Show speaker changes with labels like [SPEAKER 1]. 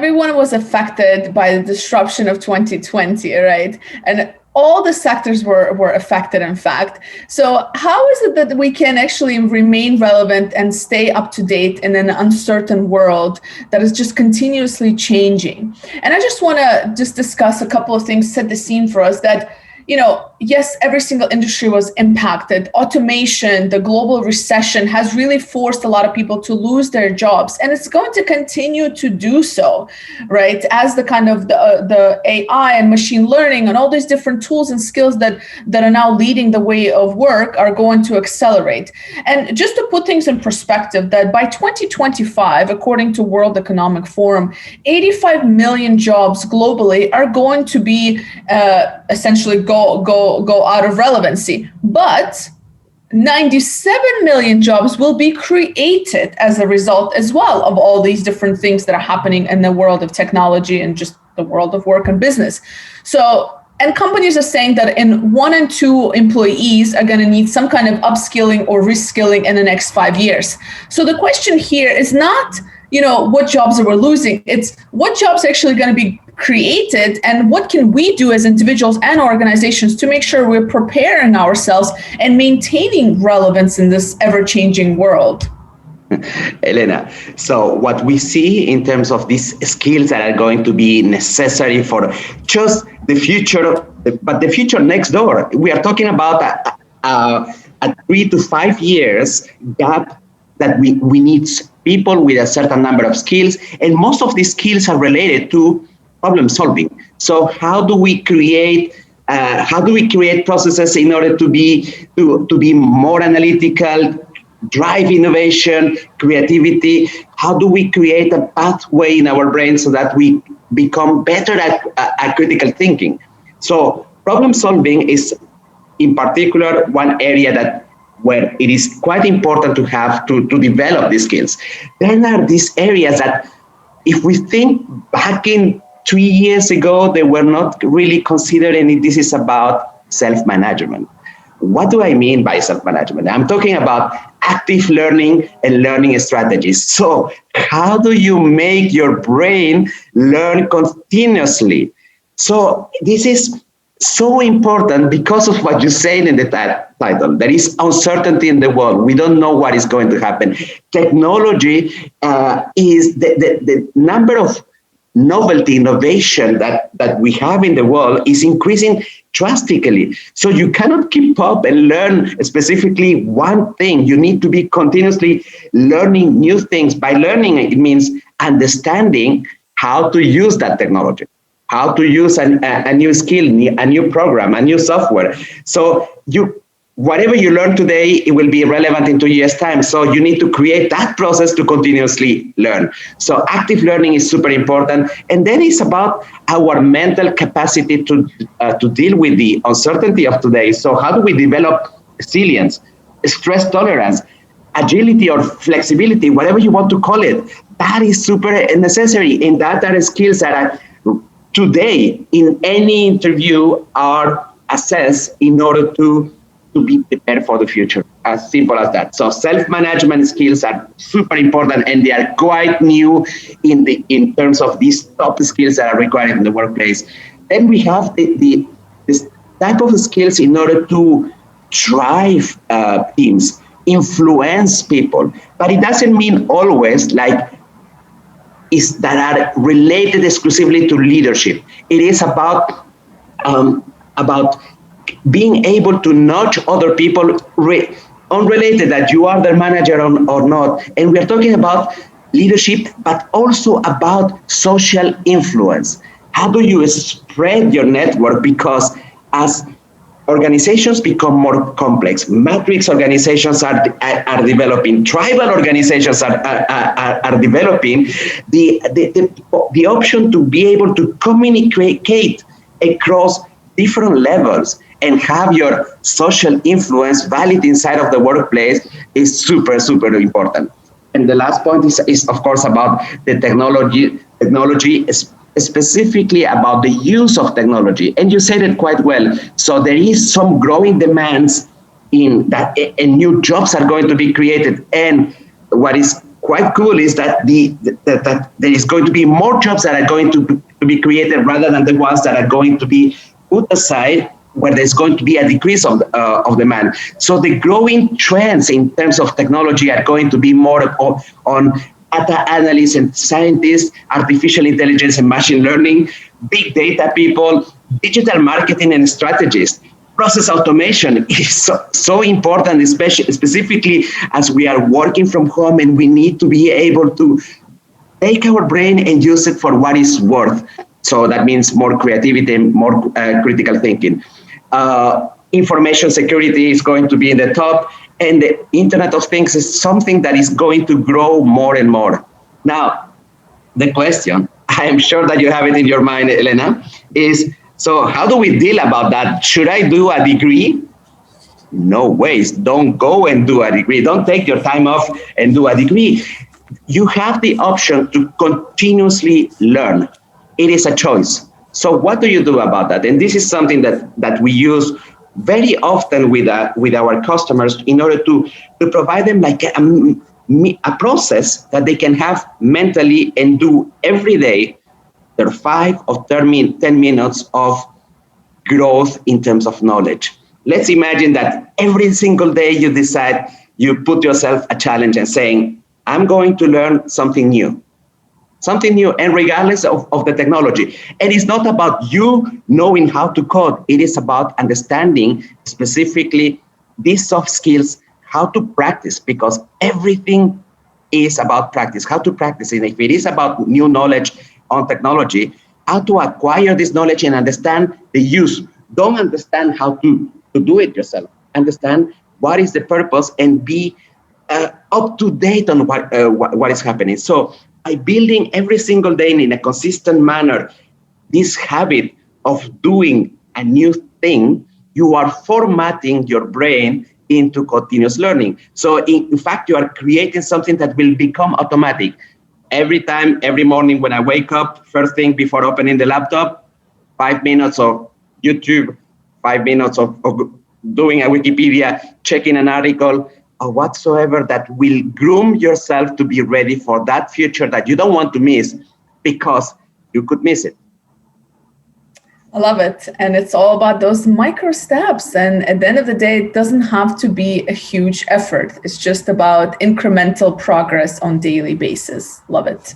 [SPEAKER 1] everyone was affected by the disruption of 2020, right? And all the sectors were affected, in fact. So how is it that we can actually remain relevant and stay up to date in an uncertain world that is just continuously changing? And I just want to just discuss a couple of things, set the scene for us that, yes, every single industry was impacted. Automation, the global recession has really forced a lot of people to lose their jobs, and it's going to continue to do so, right? As the kind of the AI and machine learning and all these different tools and skills that are now leading the way of work are going to accelerate. And just to put things in perspective, that by 2025, according to World Economic Forum, 85 million jobs globally are going to be essentially go out of relevancy, but 97 million jobs will be created as a result as well of all these different things that are happening in the world of technology and just the world of work and business. So, and companies are saying that 1 in 2 employees are going to need some kind of upskilling or reskilling in the next 5 years. So the question here is not, what jobs are we losing? It's what jobs are actually going to be created, and what can we do as individuals and organizations to make sure we're preparing ourselves and maintaining relevance in this ever-changing world?
[SPEAKER 2] Elena, so what we see in terms of these skills that are going to be necessary for just the future, but the future next door, we are talking about a 3 to 5 years gap that we need people with a certain number of skills, and most of these skills are related to problem solving. So how do we create processes in order to be more analytical, drive innovation, creativity? How do we create a pathway in our brain so that we become better at critical thinking? So problem solving is in particular one area where it is quite important to have to develop these skills. Then are these areas that, if we think back in 3 years ago, they were not really considered, and this is about self-management. What do I mean by self-management? I'm talking about active learning and learning strategies. So how do you make your brain learn continuously? So this is so important because of what you said in the title. There is uncertainty in the world. We don't know what is going to happen. Technology is the number of novelty, innovation that we have in the world is increasing drastically. So you cannot keep up and learn specifically one thing. You need to be continuously learning new things. By learning, it means understanding how to use that technology, how to use a new skill, a new program, a new software. So whatever you learn today, it will be relevant in 2 years' time. So you need to create that process to continuously learn. So active learning is super important. And then it's about our mental capacity to deal with the uncertainty of today. So how do we develop resilience, stress tolerance, agility or flexibility, whatever you want to call it? That is super necessary. And that are skills that are today in any interview are assessed in order to be prepared for the future. As simple as that. So self-management skills are super important, and they are quite new in terms of these top skills that are required in the workplace. Then we have this type of skills in order to drive teams, influence people. But it doesn't mean always that are related exclusively to leadership. It is about being able to nudge other people unrelated that you are their manager or not. And we're talking about leadership, but also about social influence. How do you spread your network? Because as organizations become more complex, matrix organizations are developing, tribal organizations are developing, the option to be able to communicate across different levels and have your social influence valid inside of the workplace is super, super important. And the last point is of course, about the technology is specifically about the use of technology. And you said it quite well. So there is some growing demands in that, and new jobs are going to be created. And what is quite cool is that that there is going to be more jobs that are going to be created rather than the ones that are going to be put aside where there's going to be a decrease of demand. So the growing trends in terms of technology are going to be more on data analysts and scientists, artificial intelligence and machine learning, big data people, digital marketing and strategists. Process automation is so important, especially specifically as we are working from home and we need to be able to take our brain and use it for what it's worth. So that means more creativity and more critical thinking. Information security is going to be in the top, and the Internet of Things is something that is going to grow more and more. Now, the question, I am sure that you have it in your mind, Elena, is, so how do we deal about that? Should I do a degree? No ways. Don't go and do a degree. Don't take your time off and do a degree. You have the option to continuously learn. It is a choice. So what do you do about that? And this is something that we use very often with our customers in order to provide them like a process that they can have mentally and do every day their 5 or 10 minutes of growth in terms of knowledge. Let's imagine that every single day you decide, you put yourself a challenge and saying, I'm going to learn something new, and regardless of the technology. And it's not about you knowing how to code. It is about understanding specifically these soft skills, how to practice, because everything is about practice, how to practice. And if it is about new knowledge on technology, how to acquire this knowledge and understand the use. Don't understand how to do it yourself. Understand what is the purpose and be up to date on what is happening. So by building every single day in a consistent manner this habit of doing a new thing, you are formatting your brain into continuous learning. So in fact, you are creating something that will become automatic. Every morning when I wake up, first thing before opening the laptop, 5 minutes of YouTube, 5 minutes of doing a Wikipedia, checking an article, or whatsoever that will groom yourself to be ready for that future that you don't want to miss because you could miss it.
[SPEAKER 1] I love it. And it's all about those micro steps. And at the end of the day, it doesn't have to be a huge effort. It's just about incremental progress on a daily basis. Love it.